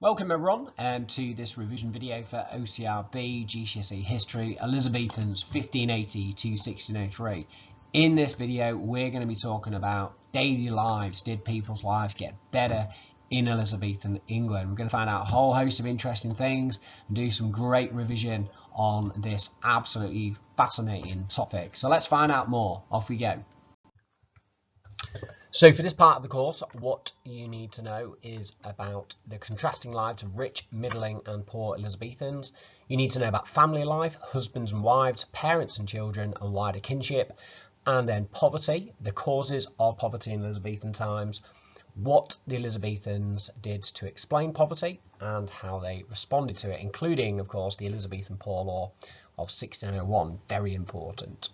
Welcome everyone to this revision video for OCR B GCSE History, Elizabethans 1580 to 1603. In this video we're going to be talking about daily lives. Did people's lives get better in Elizabethan England? We're going to find out a whole host of interesting things and do some great revision on this absolutely fascinating topic. So let's find out more. Off we go. So for this part of the course, what you need to know is about the contrasting lives of rich, middling and poor Elizabethans. You need to know about family life, husbands and wives, parents and children and wider kinship, and then poverty, the causes of poverty in Elizabethan times, what the Elizabethans did to explain poverty and how they responded to it, including, of course, the Elizabethan Poor Law of 1601, very important.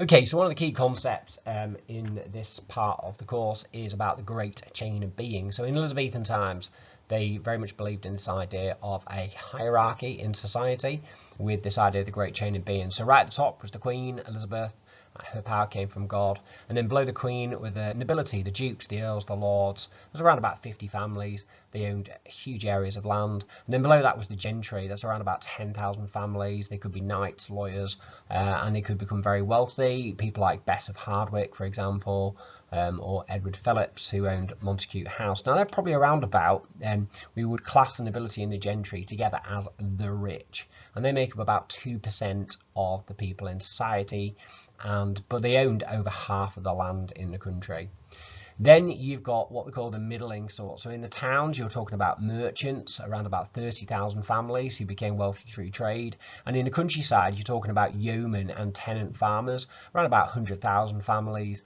Okay, so one of the key concepts in this part of the course is about the great chain of being. So in Elizabethan times, they very much believed in this idea of a hierarchy in society with this idea of the great chain of being. So right at the top was the Queen, Elizabeth. Her power came from God, and then below the Queen were the nobility, the dukes, the earls, the lords. There was around about 50 families. They owned huge areas of land, and then below that was the gentry. That's around about 10,000 families. They could be knights, lawyers, and they could become very wealthy. People like Bess of Hardwick, for example, or Edward Phillips, who owned Montacute House. Now they're probably around about, we would class the nobility and the gentry together as the rich, and they make up about 2% of the people in society. But they owned over half of the land in the country. Then you've got what we call the middling sort. So in the towns, you're talking about merchants, around about 30,000 families who became wealthy through trade. And in the countryside, you're talking about yeomen and tenant farmers, around about 100,000 families.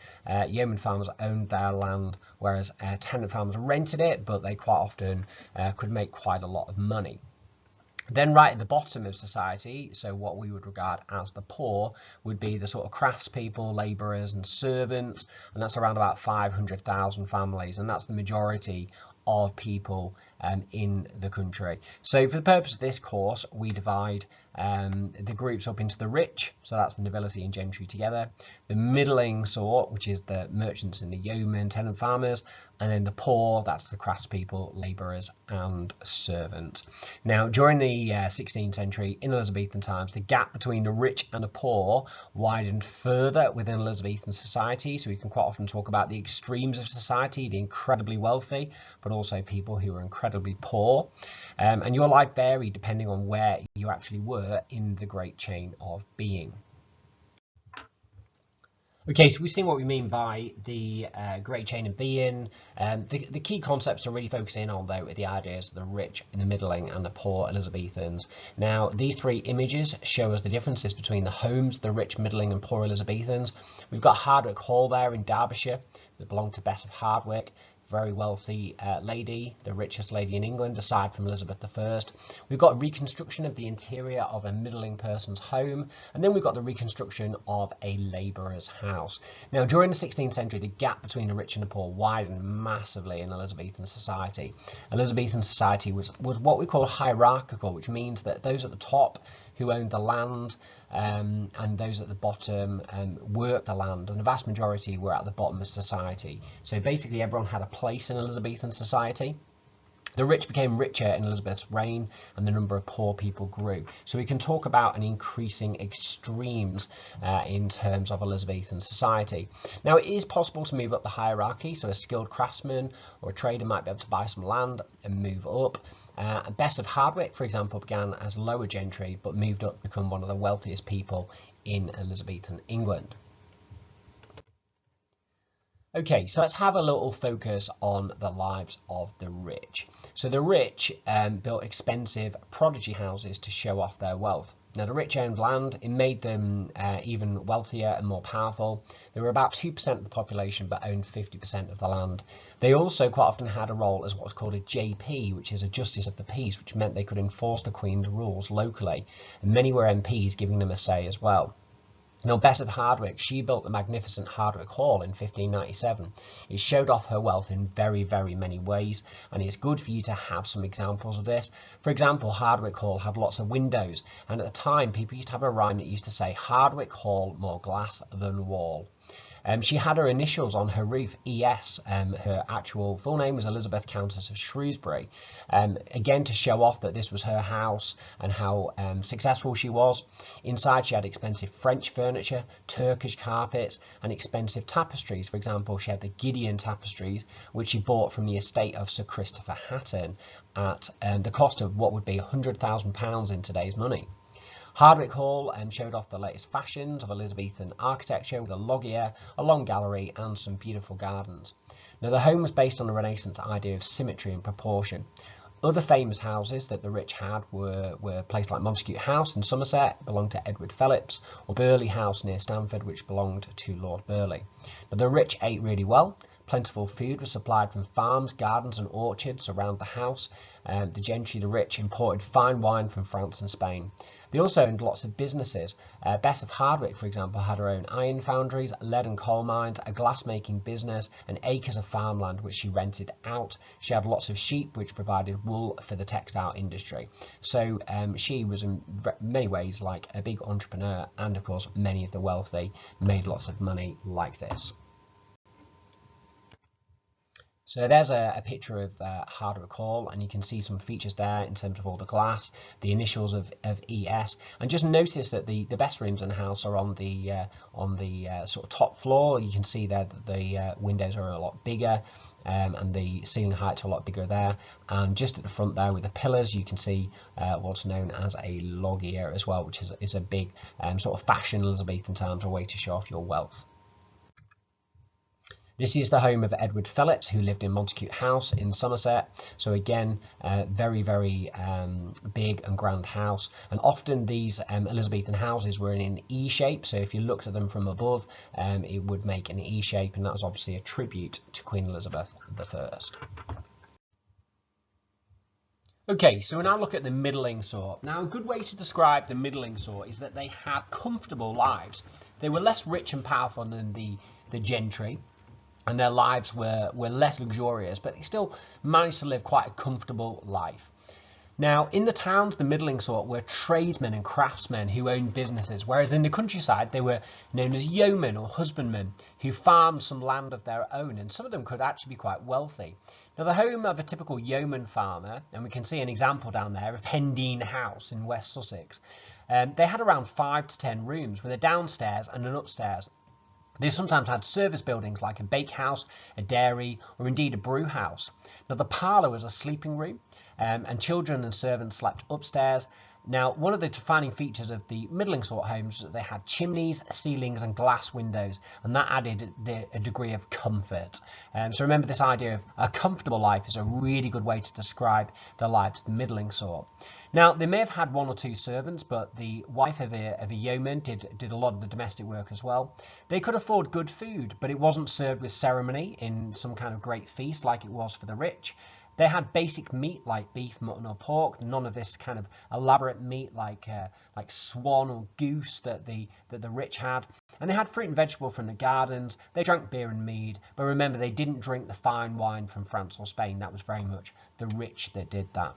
Yeomen farmers owned their land, whereas tenant farmers rented it, but they quite often could make quite a lot of money. Then right at the bottom of society, so what we would regard as the poor, would be the sort of craftspeople, labourers and servants, and that's around about 500,000 families, and that's the majority of people in the country. So for the purpose of this course, we divide the groups up into the rich, so that's the nobility and gentry together, the middling sort, which is the merchants and the yeomen, tenant farmers, and then the poor, that's the craftspeople, labourers and servants. Now during the 16th century in Elizabethan times, the gap between the rich and the poor widened further within Elizabethan society, so we can quite often talk about the extremes of society, the incredibly wealthy, but also people who were incredibly poor, and your life varied depending on where you actually were in the great chain of being. Okay, so we've seen what we mean by the great chain of being. The key concepts to really focus in on, though, are the ideas of the rich, the middling and the poor Elizabethans. Now, these three images show us the differences between the homes, the rich, middling and poor Elizabethans. We've got Hardwick Hall there in Derbyshire that belonged to Bess of Hardwick. Very wealthy lady, the richest lady in England, aside from Elizabeth I. We've got a reconstruction of the interior of a middling person's home, and then we've got the reconstruction of a labourer's house. Now, during the 16th century, the gap between the rich and the poor widened massively in Elizabethan society. Elizabethan society was what we call hierarchical, which means that those at the top who owned the land and those at the bottom worked the land, and the vast majority were at the bottom of society. So basically everyone had a place in Elizabethan society. The rich became richer in Elizabeth's reign and the number of poor people grew. So we can talk about an increasing extremes in terms of Elizabethan society. Now it is possible to move up the hierarchy, so a skilled craftsman or a trader might be able to buy some land and move up. Bess of Hardwick, for example, began as lower gentry but moved up to become one of the wealthiest people in Elizabethan England. Okay, so let's have a little focus on the lives of the rich. So the rich built expensive prodigy houses to show off their wealth. Now the rich owned land, it made them even wealthier and more powerful. They were about 2% of the population but owned 50% of the land. They also quite often had a role as what's called a JP, which is a Justice of the Peace, which meant they could enforce the Queen's rules locally. And many were MPs, giving them a say as well. Now, Bess of Hardwick, she built the magnificent Hardwick Hall in 1597. It showed off her wealth in very, very many ways, and it's good for you to have some examples of this. For example, Hardwick Hall had lots of windows, and at the time, people used to have a rhyme that used to say, Hardwick Hall, more glass than wall. She had her initials on her roof, ES. Her actual full name was Elizabeth, Countess of Shrewsbury. Again, to show off that this was her house and how successful she was. Inside, she had expensive French furniture, Turkish carpets, and expensive tapestries. For example, she had the Gideon tapestries, which she bought from the estate of Sir Christopher Hatton at the cost of what would be £100,000 in today's money. Hardwicke Hall showed off the latest fashions of Elizabethan architecture with a loggia, a long gallery, and some beautiful gardens. Now, the home was based on the Renaissance idea of symmetry and proportion. Other famous houses that the rich had were places like Montacute House in Somerset, belonged to Edward Phillips, or Burghley House near Stamford, which belonged to Lord Burghley. Now, the rich ate really well. Plentiful food was supplied from farms, gardens and orchards around the house. The gentry, the rich, imported fine wine from France and Spain. They also owned lots of businesses. Bess of Hardwicke, for example, had her own iron foundries, lead and coal mines, a glass-making business, and acres of farmland which she rented out. She had lots of sheep, which provided wool for the textile industry. So she was in many ways like a big entrepreneur, and of course many of the wealthy made lots of money like this. So there's a picture of Hardwicke Hall, and you can see some features there in terms of all the glass, the initials of ES, and just notice that the best rooms in the house are on the sort of top floor. You can see there that the windows are a lot bigger, and the ceiling heights are a lot bigger there. And just at the front there with the pillars, you can see what's known as a loggia as well, which is a big sort of fashion Elizabethan times, a way to show off your wealth. This is the home of Edward Phillips, who lived in Montacute House in Somerset. So again, very, very big and grand house. And often these Elizabethan houses were in an E shape. So if you looked at them from above, it would make an E shape. And that was obviously a tribute to Queen Elizabeth I. Okay, so we now look at the middling sort. Now, a good way to describe the middling sort is that they had comfortable lives. They were less rich and powerful than the gentry, and their lives were less luxurious, but they still managed to live quite a comfortable life. Now, in the towns, the middling sort were tradesmen and craftsmen who owned businesses, whereas in the countryside, they were known as yeomen or husbandmen who farmed some land of their own, and some of them could actually be quite wealthy. Now, the home of a typical yeoman farmer, and we can see an example down there of Pendine House in West Sussex, they had around 5 to 10 rooms with a downstairs and an upstairs. They sometimes had service buildings like a bakehouse, a dairy, or indeed a brew house. Now, the parlour was a sleeping room, and children and servants slept upstairs. Now, one of the defining features of the middling sort homes was that they had chimneys, ceilings, and glass windows, and that added a degree of comfort. So remember, this idea of a comfortable life is a really good way to describe the lives of the middling sort. Now, they may have had 1 or 2 servants, but the wife of a yeoman did a lot of the domestic work as well. They could afford good food, but it wasn't served with ceremony in some kind of great feast like it was for the rich. They had basic meat like beef, mutton or pork, none of this kind of elaborate meat like swan or goose that the rich had. And they had fruit and vegetable from the gardens. They drank beer and mead, but remember, they didn't drink the fine wine from France or Spain. That was very much the rich that did that.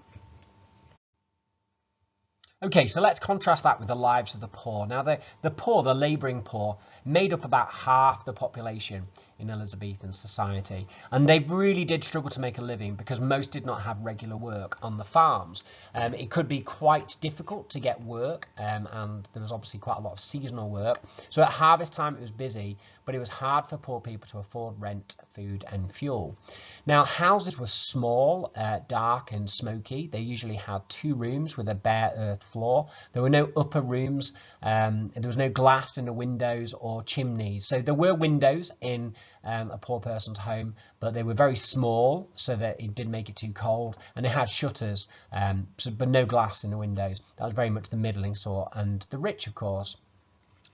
Okay, so let's contrast that with the lives of the poor. Now, the poor, the labouring poor, made up about half the population in Elizabethan society, and they really did struggle to make a living because most did not have regular work on the farms. It could be quite difficult to get work, and there was obviously quite a lot of seasonal work. So at harvest time it was busy, but it was hard for poor people to afford rent, food and fuel. Now, houses were small, dark and smoky. They usually had 2 rooms with a bare earth floor. There were no upper rooms, there was no glass in the windows or chimneys. So there were windows in a poor person's home, but they were very small so that it didn't make it too cold, and they had shutters, but no glass in the windows. That was very much the middling sort. And the rich, of course,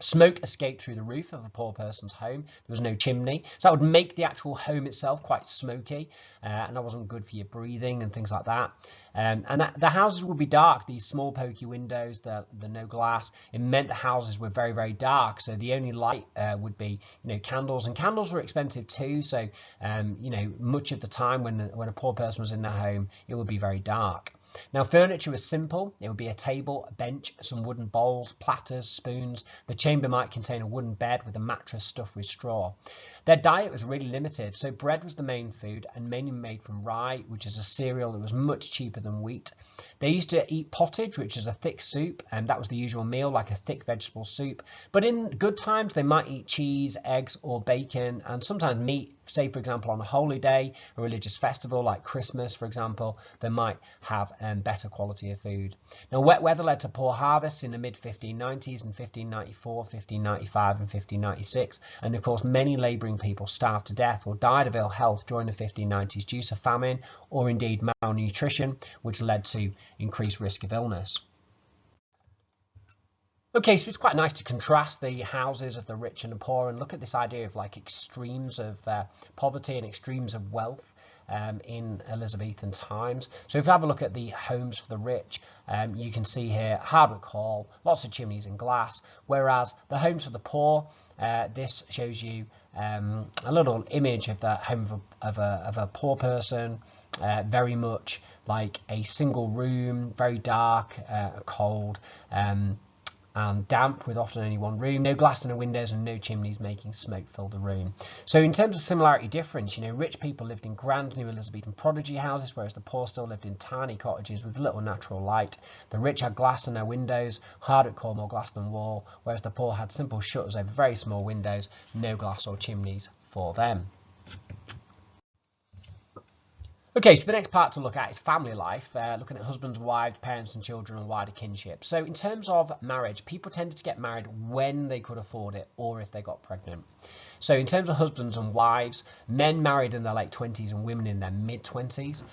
smoke escaped through the roof of a poor person's home. There was no chimney, so that would make the actual home itself quite smoky, and that wasn't good for your breathing and things like that. And the houses would be dark. These small pokey windows, the no glass, it meant the houses were very, very dark. So the only light would be, candles, and candles were expensive too. So much of the time when a poor person was in their home, it would be very dark. Now, furniture was simple. It would be a table, a bench, some wooden bowls, platters, spoons. The chamber might contain a wooden bed with a mattress stuffed with straw. Their diet was really limited, so bread was the main food and mainly made from rye, which is a cereal that was much cheaper than wheat. They used to eat pottage, which is a thick soup, and that was the usual meal, like a thick vegetable soup. But in good times, they might eat cheese, eggs, or bacon, and sometimes meat. Say, for example, on a holy day, a religious festival like Christmas, for example, they might have better quality of food. Now, wet weather led to poor harvests in the mid-1590s in 1594, 1595, and 1596. And of course, many labouring people starved to death or died of ill health during the 1590s due to famine or indeed malnutrition, which led to increased risk of illness. Okay, so it's quite nice to contrast the houses of the rich and the poor and look at this idea of like extremes of poverty and extremes of wealth in Elizabethan times. So if you have a look at the homes for the rich, you can see here Hardwick Hall, lots of chimneys and glass, whereas the homes for the poor, this shows you a little image of the home of a poor person, very much like a single room, very dark, cold, and damp with often only one room, no glass in the windows and no chimneys making smoke fill the room. So in terms of similarity difference, rich people lived in grand new Elizabethan prodigy houses, whereas the poor still lived in tiny cottages with little natural light. The rich had glass in their windows, Hardwick Hall more glass than wall, whereas the poor had simple shutters over very small windows, no glass or chimneys for them. Okay, so the next part to look at is family life, looking at husbands, wives, parents and children and wider kinship. So in terms of marriage, people tended to get married when they could afford it or if they got pregnant. So in terms of husbands and wives, men married in their late 20s and women in their mid-20s.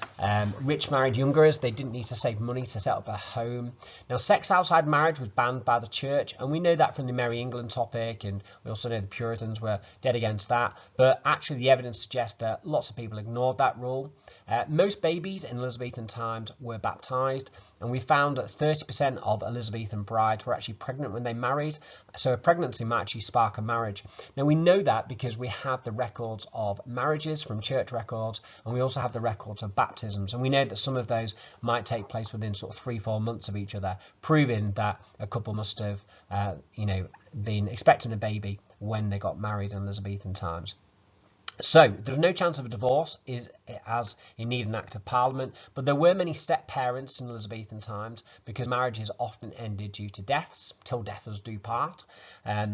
Rich married younger as they didn't need to save money to set up a home. Now, sex outside marriage was banned by the church, and we know that from the Merry England topic, and we also know the Puritans were dead against that. But actually, the evidence suggests that lots of people ignored that rule. Most babies in Elizabethan times were baptised, and we found that 30% of Elizabethan brides were actually pregnant when they married. So a pregnancy might actually spark a marriage. Now, we know that because we have the records of marriages from church records, and we also have the records of baptisms, and we know that some of those might take place within sort of 3-4 months of each other, proving that a couple must have been expecting a baby when they got married in Elizabethan times. So there's no chance of a divorce as you need an act of parliament, but there were many step parents in Elizabethan times because marriages often ended due to deaths, till death us do part.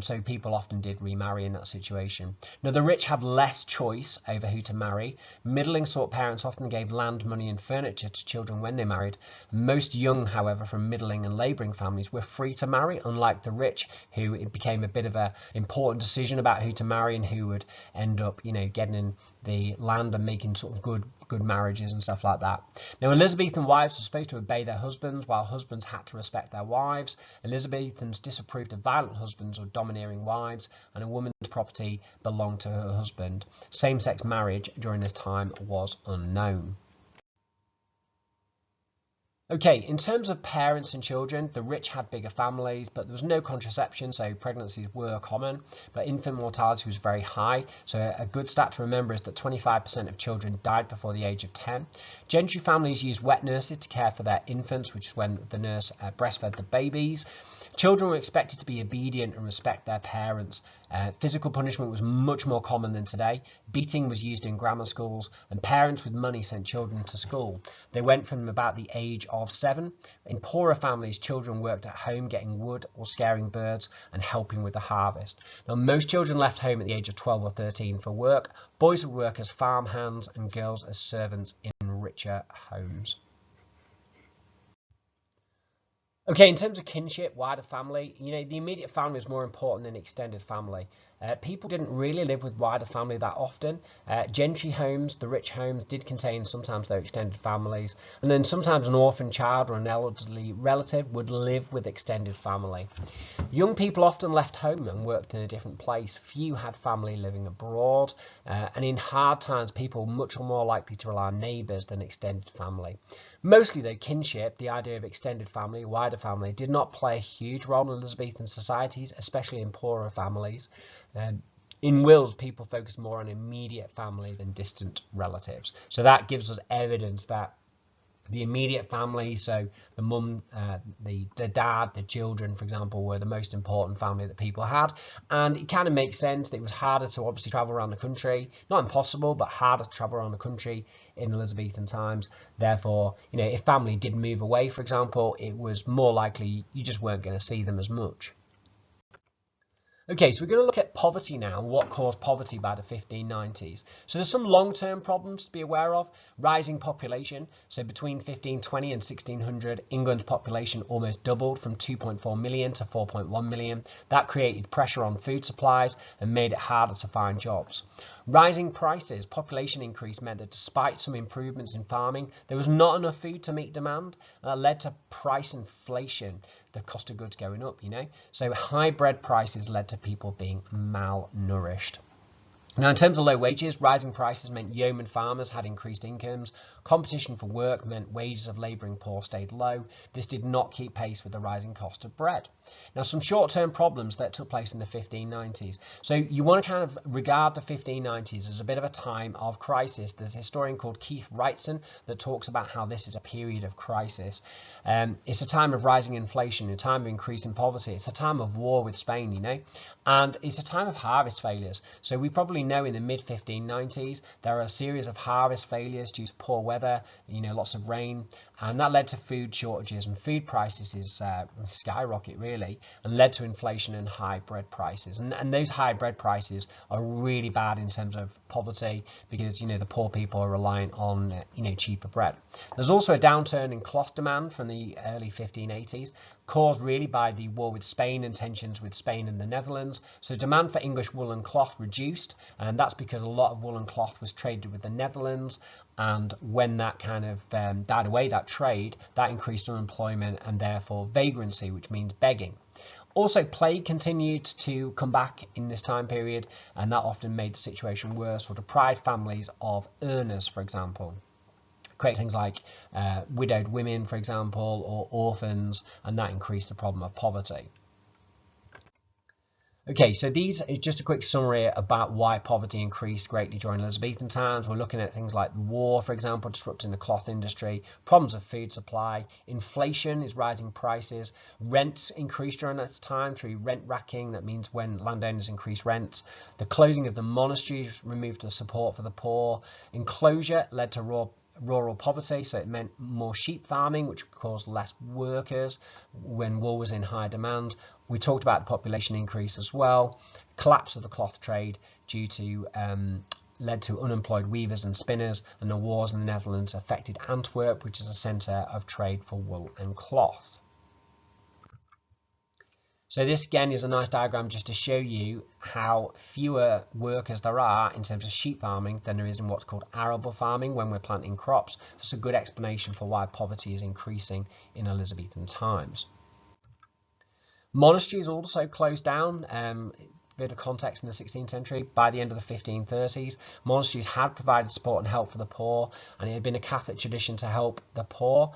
So people often did remarry in that situation. Now the rich have less choice over who to marry. Middling sort parents often gave land, money and furniture to children when they married. Most young, however, from middling and labouring families were free to marry, unlike the rich, who it became a bit of an important decision about who to marry and who would end up, getting in the land and making sort of good marriages and stuff like that. Now, Elizabethan wives were supposed to obey their husbands, while husbands had to respect their wives. Elizabethans disapproved of violent husbands or domineering wives, and a woman's property belonged to her husband. Same-sex marriage during this time was unknown. Okay, in terms of parents and children, the rich had bigger families, but there was no contraception, so pregnancies were common, but infant mortality was very high. So a good stat to remember is that 25% of children died before the age of 10. Gentry families used wet nurses to care for their infants, which is when the nurse breastfed the babies. Children were expected to be obedient and respect their parents. Physical punishment was much more common than today. Beating was used in grammar schools, and parents with money sent children to school. They went from about the age of 7. In poorer families, children worked at home getting wood or scaring birds and helping with the harvest. Now, most children left home at the age of 12 or 13 for work. Boys would work as farm hands and girls as servants in richer homes. Okay, in terms of kinship, wider family, the immediate family is more important than extended family. People didn't really live with wider family that often. Gentry homes, the rich homes, did contain sometimes their extended families, and then sometimes an orphan child or an elderly relative would live with extended family. Young people often left home and worked in a different place. Few had family living abroad, and in hard times, people were much more likely to rely on neighbours than extended family. Mostly, though, kinship, the idea of extended family, wider family, did not play a huge role in Elizabethan societies, especially in poorer families. In wills, people focused more on immediate family than distant relatives. So that gives us evidence that the immediate family, so the mum, the dad, the children, for example, were the most important family that people had. And it kind of makes sense that it was harder to obviously travel around the country. Not impossible, but harder to travel around the country in Elizabethan times. Therefore, you know, if family did move away, for example, it was more likely you just weren't going to see them as much. Okay, so we're going to look at poverty now, what caused poverty by the 1590s. So there's some long-term problems to be aware of. Rising population. So between 1520 and 1600, England's population almost doubled from 2.4 million to 4.1 million. That created pressure on food supplies and made it harder to find jobs. Rising prices, population increase meant that despite some improvements in farming, there was not enough food to meet demand. That led to price inflation, the cost of goods going up, you know. So high bread prices led to people being malnourished. Now, in terms of low wages, rising prices meant yeoman farmers had increased incomes. Competition for work meant wages of labouring poor stayed low. This did not keep pace with the rising cost of bread. Now, some short-term problems that took place in the 1590s. So you want to kind of regard the 1590s as a bit of a time of crisis. There's a historian called Keith Wrightson that talks about how this is a period of crisis. It's a time of rising inflation, a time of increasing poverty. It's a time of war with Spain, you know, and it's a time of harvest failures. So we probably know in the mid-1590s there are a series of harvest failures due to poor weather, you know, lots of rain, and that led to food shortages, and food prices skyrocket really, and led to inflation and high bread prices. And those high bread prices are really bad in terms of poverty because, you know, the poor people are reliant on, you know, cheaper bread. There's also a downturn in cloth demand from the early 1580s, caused really by the war with Spain and tensions with Spain and the Netherlands. So demand for English woolen cloth reduced, and that's because a lot of woolen cloth was traded with the Netherlands, and when that kind of died away, that trade, that increased unemployment and therefore vagrancy, which means begging. Also, plague continued to come back in this time period, and that often made the situation worse or deprived families of earners, for example. Create things like widowed women, for example, or orphans, and that increased the problem of poverty. Okay, so these is just a quick summary about why poverty increased greatly during Elizabethan times. We're looking at things like war, for example, disrupting the cloth industry, problems of food supply, inflation is rising prices, rents increased during that time through rent racking. That means when landowners increase rents. The closing of the monasteries removed the support for the poor. Enclosure led to rural poverty, so it meant more sheep farming, which caused less workers when wool was in high demand. We talked about the population increase as well. Collapse of the cloth trade due to led to unemployed weavers and spinners, and the wars in the Netherlands affected Antwerp, which is a centre of trade for wool and cloth. So this again is a nice diagram just to show you how fewer workers there are in terms of sheep farming than there is in what's called arable farming when we're planting crops. It's a good explanation for why poverty is increasing in Elizabethan times. Monasteries also closed down. Bit of context in the 16th century. By the end of the 1530s, monasteries had provided support and help for the poor, and it had been a Catholic tradition to help the poor.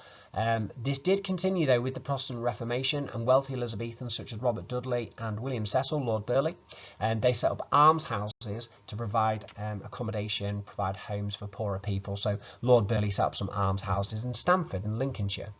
This did continue though with the Protestant Reformation, and wealthy Elizabethans such as Robert Dudley and William Cecil, Lord Burleigh, and they set up almshouses to provide accommodation, provide homes for poorer people. So Lord Burleigh set up some almshouses in Stamford in Lincolnshire.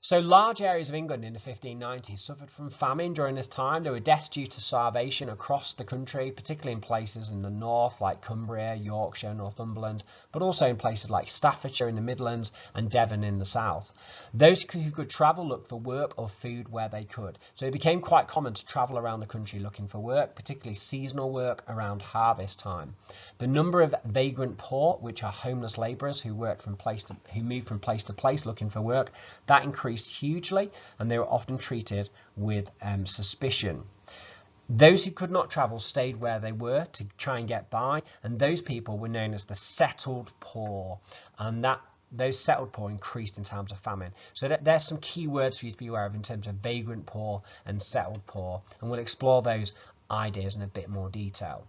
So large areas of England in the 1590s suffered from famine during this time. There were deaths due to starvation across the country, particularly in places in the north like Cumbria, Yorkshire, Northumberland, but also in places like Staffordshire in the Midlands and Devon in the south. Those who could travel looked for work or food where they could. So it became quite common to travel around the country looking for work, particularly seasonal work around harvest time. The number of vagrant poor, which are homeless labourers who moved from place to place looking for work, that increased hugely, and they were often treated with suspicion. Those who could not travel stayed where they were to try and get by, and those people were known as the settled poor, and those settled poor increased in times of famine. So there's some key words for you to be aware of in terms of vagrant poor and settled poor, and we'll explore those ideas in a bit more detail.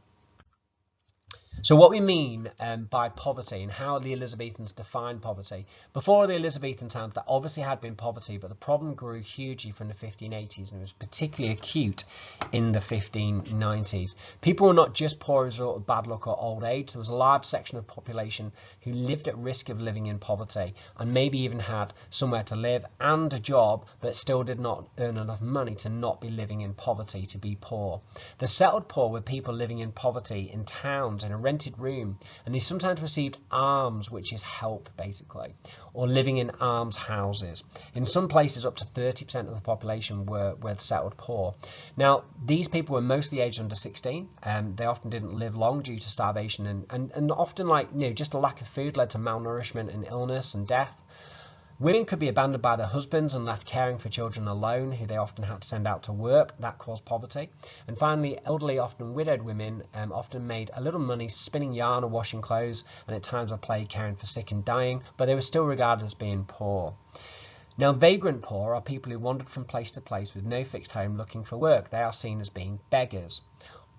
So what we mean by poverty and how the Elizabethans defined poverty. Before the Elizabethan times, there obviously had been poverty, but the problem grew hugely from the 1580s and it was particularly acute in the 1590s. People were not just poor as a result of bad luck or old age. There was a large section of the population who lived at risk of living in poverty and maybe even had somewhere to live and a job, but still did not earn enough money to not be living in poverty, to be poor. The settled poor were people living in poverty in towns in a rented room, and they sometimes received alms, which is help basically, or living in alms houses. In some places up to 30% of the population were settled poor. Now these people were mostly aged under 16, they often didn't live long due to starvation and often, like, just a lack of food led to malnourishment and illness and death. Women could be abandoned by their husbands and left caring for children alone, who they often had to send out to work. That caused poverty. And finally, elderly, often widowed women often made a little money spinning yarn or washing clothes, and at times were paid caring for sick and dying, but they were still regarded as being poor. Now, vagrant poor are people who wandered from place to place with no fixed home looking for work. They are seen as being beggars.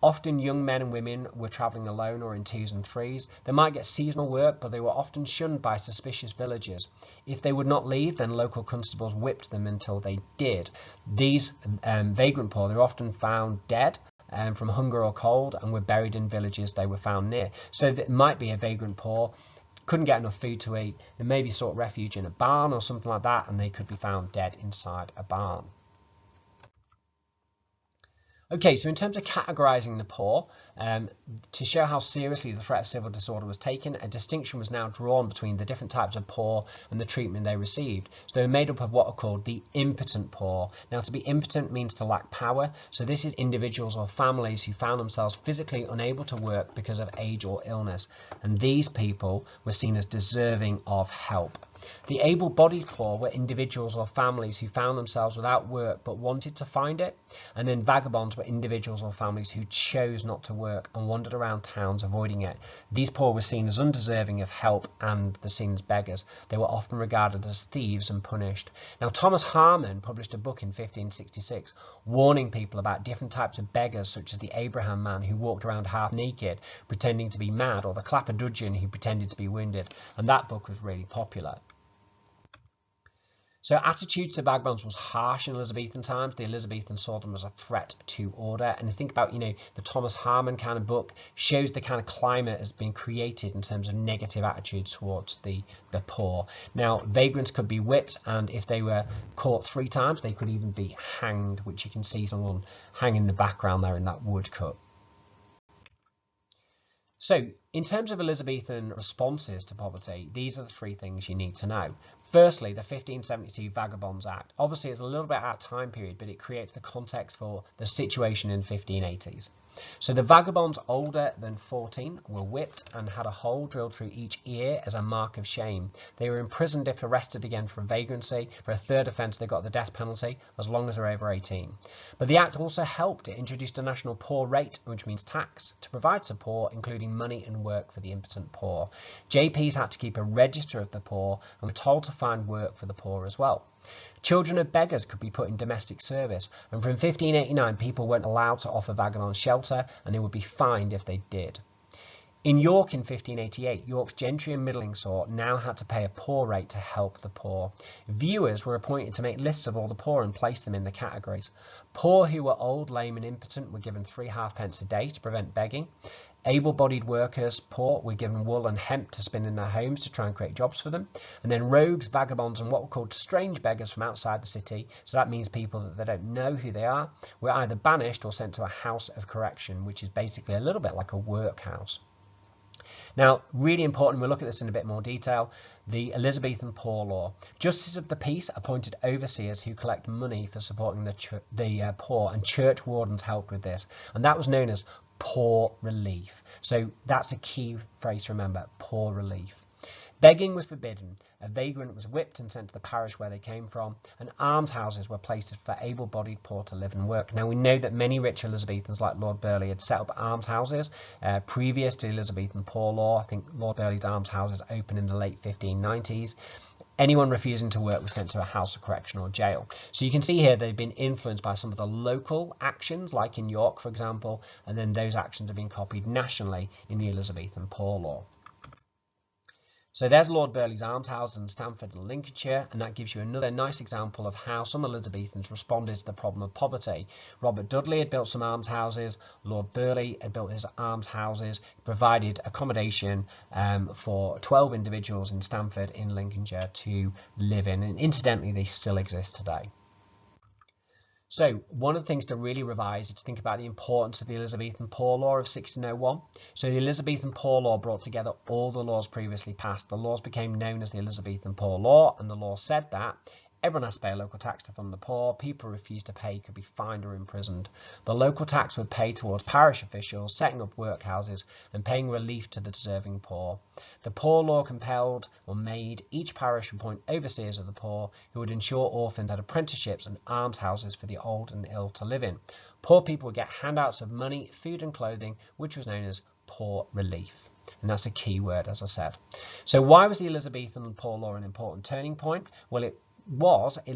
Often young men and women were travelling alone or in twos and threes. They might get seasonal work, but they were often shunned by suspicious villagers. If they would not leave, then local constables whipped them until they did. These vagrant poor, they were often found dead from hunger or cold and were buried in villages they were found near. So it might be a vagrant poor, couldn't get enough food to eat, and maybe sought refuge in a barn or something like that, and they could be found dead inside a barn. Okay, so in terms of categorising the poor, to show how seriously the threat of civil disorder was taken, a distinction was now drawn between the different types of poor and the treatment they received. So they were made up of what are called the impotent poor. Now, to be impotent means to lack power. So this is individuals or families who found themselves physically unable to work because of age or illness. And these people were seen as deserving of help. The able-bodied poor were individuals or families who found themselves without work but wanted to find it. And then vagabonds were individuals or families who chose not to work and wandered around towns avoiding it. These poor were seen as undeserving of help and were seen as beggars. They were often regarded as thieves and punished. Now, Thomas Harman published a book in 1566 warning people about different types of beggars, such as the Abraham man who walked around half naked pretending to be mad, or the Clapperdudgeon who pretended to be wounded. And that book was really popular. So attitudes to vagabonds was harsh in Elizabethan times. The Elizabethans saw them as a threat to order. And you think about, the Thomas Harman kind of book shows the kind of climate has been created in terms of negative attitudes towards the poor. Now, vagrants could be whipped, and if they were caught 3 times, they could even be hanged, which you can see someone hanging in the background there in that woodcut. So, in terms of Elizabethan responses to poverty, these are the 3 things you need to know. Firstly, the 1572 Vagabonds Act. Obviously, it's a little bit out of time period, but it creates the context for the situation in the 1580s. So the vagabonds older than 14 were whipped and had a hole drilled through each ear as a mark of shame. They were imprisoned if arrested again for vagrancy. For a 3rd offence, they got the death penalty, as long as they're over 18. But the Act also helped. It introduced a national poor rate, which means tax, to provide support, including money and work for the impotent poor. JPs had to keep a register of the poor and were told to find work for the poor as well. Children of beggars could be put in domestic service, and from 1589 people weren't allowed to offer vagabonds shelter, and they would be fined if they did. In York in 1588, York's gentry and middling sort now had to pay a poor rate to help the poor. Viewers were appointed to make lists of all the poor and place them in the categories. Poor who were old, lame and impotent were given 3 halfpence a day to prevent begging. Able-bodied workers, poor, were given wool and hemp to spin in their homes to try and create jobs for them. And then rogues, vagabonds and what were called strange beggars from outside the city, so that means people that they don't know who they are, were either banished or sent to a house of correction, which is basically a little bit like a workhouse. Now, really important, we'll look at this in a bit more detail, the Elizabethan Poor Law. Justices of the Peace appointed overseers who collect money for supporting the poor, and church wardens helped with this. And that was known as poor relief. So that's a key phrase to remember, poor relief. Begging was forbidden. A vagrant was whipped and sent to the parish where they came from, and almshouses were places for able-bodied poor to live and work. Now, we know that many rich Elizabethans like Lord Burleigh had set up almshouses previous to the Elizabethan Poor Law. I think Lord Burleigh's almshouses opened in the late 1590s. anyone refusing to work was sent to a house of correction or jail. So you can see here they've been influenced by some of the local actions, like in York, for example, and then those actions have been copied nationally in the Elizabethan Poor Law. So there's Lord Burghley's almshouses in Stamford and Lincolnshire, and that gives you another nice example of how some Elizabethans responded to the problem of poverty. Robert Dudley had built some almshouses, Lord Burghley had built his almshouses, provided accommodation for 12 individuals in Stamford in Lincolnshire to live in, and incidentally they still exist today. So one of the things to really revise is to think about the importance of the Elizabethan Poor Law of 1601. So the Elizabethan Poor Law brought together all the laws previously passed. The laws became known as the Elizabethan Poor Law, and the law said that everyone has to pay a local tax to fund the poor. People who refuse to pay could be fined or imprisoned. The local tax would pay towards parish officials, setting up workhouses and paying relief to the deserving poor. The Poor Law compelled or made each parish appoint overseers of the poor who would ensure orphans had apprenticeships and almshouses for the old and ill to live in. Poor people would get handouts of money, food and clothing, which was known as poor relief. And that's a key word, as I said. So why was the Elizabethan Poor Law an important turning point? Well, it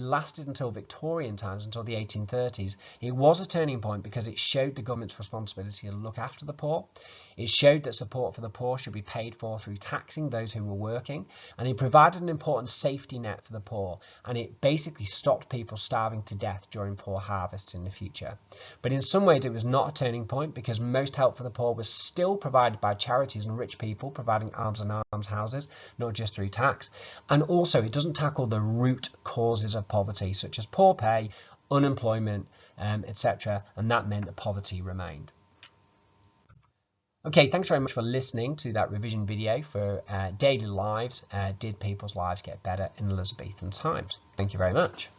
lasted until Victorian times, until the 1830s. It was a turning point because it showed the government's responsibility to look after the poor. It showed that support for the poor should be paid for through taxing those who were working, and it provided an important safety net for the poor, and it basically stopped people starving to death during poor harvests in the future. But in some ways it was not a turning point, because most help for the poor was still provided by charities and rich people providing alms and almshouses, not just through tax. And also it doesn't tackle the root causes of poverty, such as poor pay, unemployment, etc., and that meant that poverty remained. Okay, thanks very much for listening to that revision video for daily lives. Did people's lives get better in Elizabethan times? Thank you very much.